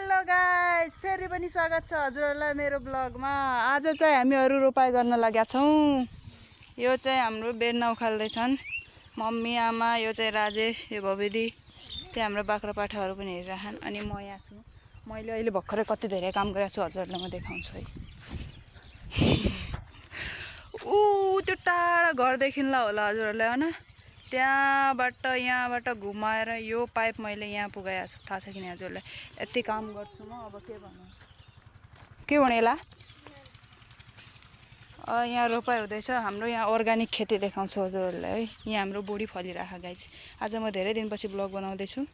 Hello guys, फेरि पनि स्वागत छ हजुरहरूलाई मेरो ब्लगमा। आज चाहिँ हामीहरू रोपाइ गर्न लागेका छौँ। यो चाहिँ हाम्रो बेर्ना उखाल्दैछन् मम्मी आमा, यो चाहिँ राजेश, यो भविदी, त्यहाँ हाम्रो बाख्रा पाठाहरू पनि हेरिरहन्। अनि म यहाँ छु। मैले अहिले भर्खरै कति धेरै काम गरेको छु हजुरहरूलाई म देखाउँछु है। त्यो टाढा घरदेखिलाई होला हजुरहरूलाई होइन, त्यहाँबाट यहाँबाट घुमाएर यो पाइप मैले यहाँ पुगाएको छु। थाहा छ कि नि हजुरलाई? यति काम गर्छु म। अब के भन्नु यसलाई? यहाँ रोपाइ हुँदैछ। हाम्रो यहाँ अर्ग्यानिक खेती देखाउँछु हजुरहरूलाई है। यहाँ हाम्रो बोडी फलिरहेको गाइस। आज म धेरै दिनपछि ब्लग बनाउँदैछु,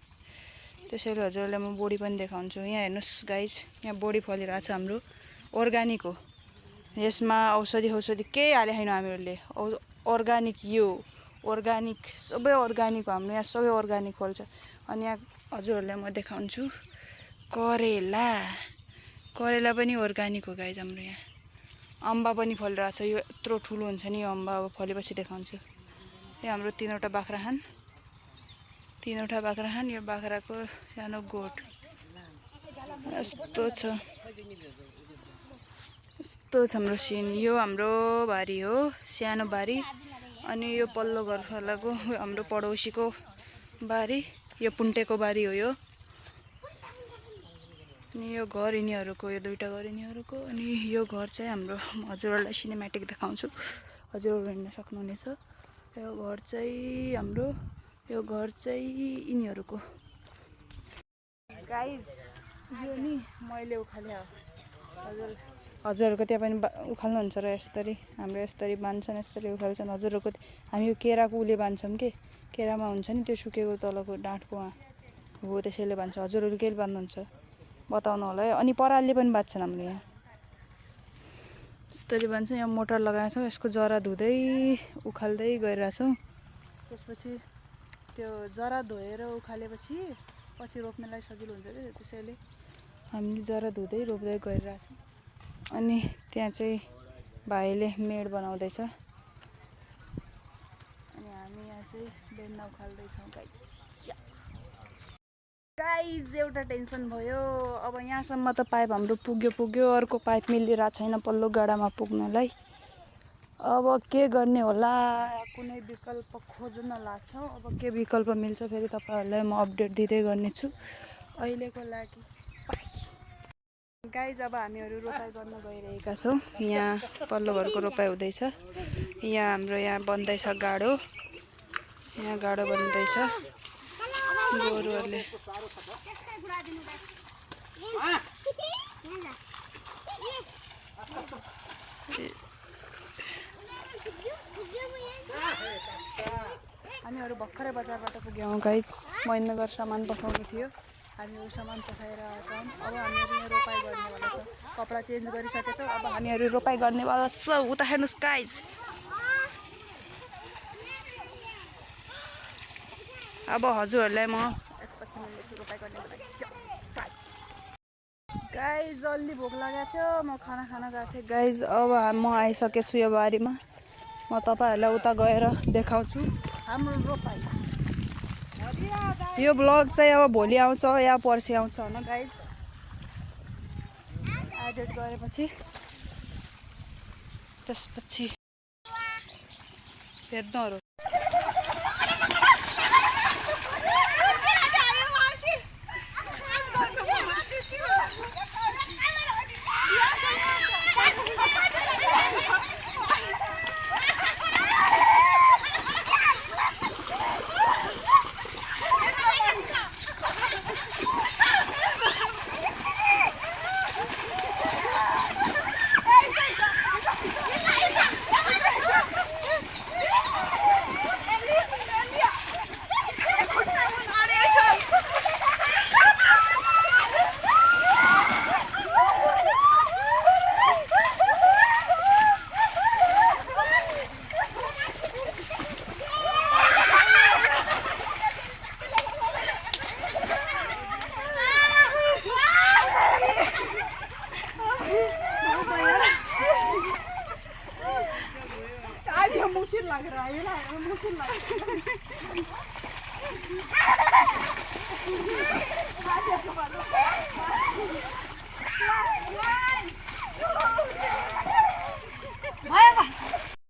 त्यसैले हजुरहरूलाई म बोडी पनि देखाउँछु। यहाँ हेर्नुहोस् गाइस, यहाँ बोडी फलिरहेको छ हाम्रो। अर्ग्यानिक हो, यसमा औषधि केही हालेको छैन हामीहरूले। अर्ग्यानिक, यो अर्ग्यानिक, सबै अर्ग्यानिक हो हाम्रो यहाँ, सबै अर्ग्यानिक फल्छ। अनि यहाँ हजुरहरूलाई म देखाउँछु करेला पनि अर्ग्यानिक हो गाइस हाम्रो यहाँ। अम्बा पनि फलिरहेछ, यो यत्रो ठुलो हुन्छ नि यो अम्बा। अब फलेपछि देखाउँछु। यो हाम्रो तीनवटा बाख्रा खान, यो बाख्राको सानो गोठ यस्तो छ हाम्रो सिन। यो हाम्रो बारी हो, सानो बारी। अनि यो पल्लो घरवालाको हाम्रो पडोसीको बारी, यो पुन्टेको बारी हो यो। अनि यो घर यिनीहरूको, यो दुईवटा घर यिनीहरूको। अनि यो घर चाहिँ हाम्रो, हजुरहरूलाई सिनेमेटिक देखाउँछु, हजुरहरू हेर्न सक्नुहुनेछ। यो घर चाहिँ हाम्रो, यो घर चाहिँ यिनीहरूको। गाइस यो नि मैले उखाले हो। हजुरहरूको त्यहाँ पनि उखाल्नुहुन्छ र यसरी हाम्रो यसरी बाँध्छन्, यसरी उखाल्छन्। हजुरहरूको हामी यो केराको उले बाँध्छौँ कि, केरामा हुन्छ नि त्यो सुकेको तलको डाँठको हो, त्यसैले बाँध्छ। हजुरहरू के बाँध्नुहुन्छ बताउनु होला है। अनि परालले पनि बाँध्छन् हाम्रो यहाँ, यसरी बाँध्छौँ। यहाँ मोटर लगाएको छौँ, यसको जरा धुँदै उखाल्दै गइरहेछौँ। त्यसपछि त्यो जरा धोएर उखालेपछि पछि रोप्नलाई सजिलो हुन्छ कि, त्यसैले हामीले जरा धुँदै रोप्दै गइरहेछौँ। अनि त्यहाँ चाहिँ भाइले मेड बनाउँदैछ। अनि हामी यहाँ चाहिँ बेर्ना उखाल्दैछौँ गाइज। एउटा टेन्सन भयो, अब यहाँसम्म त पाइप हाम्रो पुग्यो, अर्को पाइप मिलिरहेको छैन पल्लो गाडामा पुग्नलाई। अब के गर्ने होला, कुनै विकल्प खोज्न लाग्छौँ। अब के विकल्प मिल्छ फेरि तपाईँहरूलाई म अपडेट दिँदै गर्नेछु। अहिलेको लागि गाइज अब हामीहरू रोपाइ गर्न गइरहेका छौँ। यहाँ पल्लो घरको रोपाइ हुँदैछ। यहाँ हाम्रो यहाँ बन्दैछ गाडो, यहाँ गाडो बन्दैछ गोरुहरूले। हामीहरू भर्खरै बजारबाट पुग्यौँ गाइस। महेन्द्रनगर सामान पठाउनु थियो, हामीहरू सामान पठाएर आएका हौँ। अब हामीहरू यहाँ रोपाइ गर्नेवाला छ। कपडा चेन्ज गरिसकेछौँ, अब हामीहरू रोपाइ गर्नेवाला छ। उता हेर्नुहोस् गाइस। अब हजुरहरूलाई म यसपछि मिल्दैछु रोपाइ गर्नेवाला गाइस। जल्दी भोक लागेको थियो, म खाना खान गएको थिएँ गाइस। अब म आइसकेछु यो बारीमा। म तपाईँहरूलाई उता गएर देखाउँछु हाम्रो रोपाइ। यो ब्लग चाहिँ अब भोलि आउँछ या पर्सि आउँछ होइन गाइस, एडिट गरेपछि। त्यसपछि हेर्नुहरू मुश्किल लग रहा है ना, मुश्किल लग रहा है।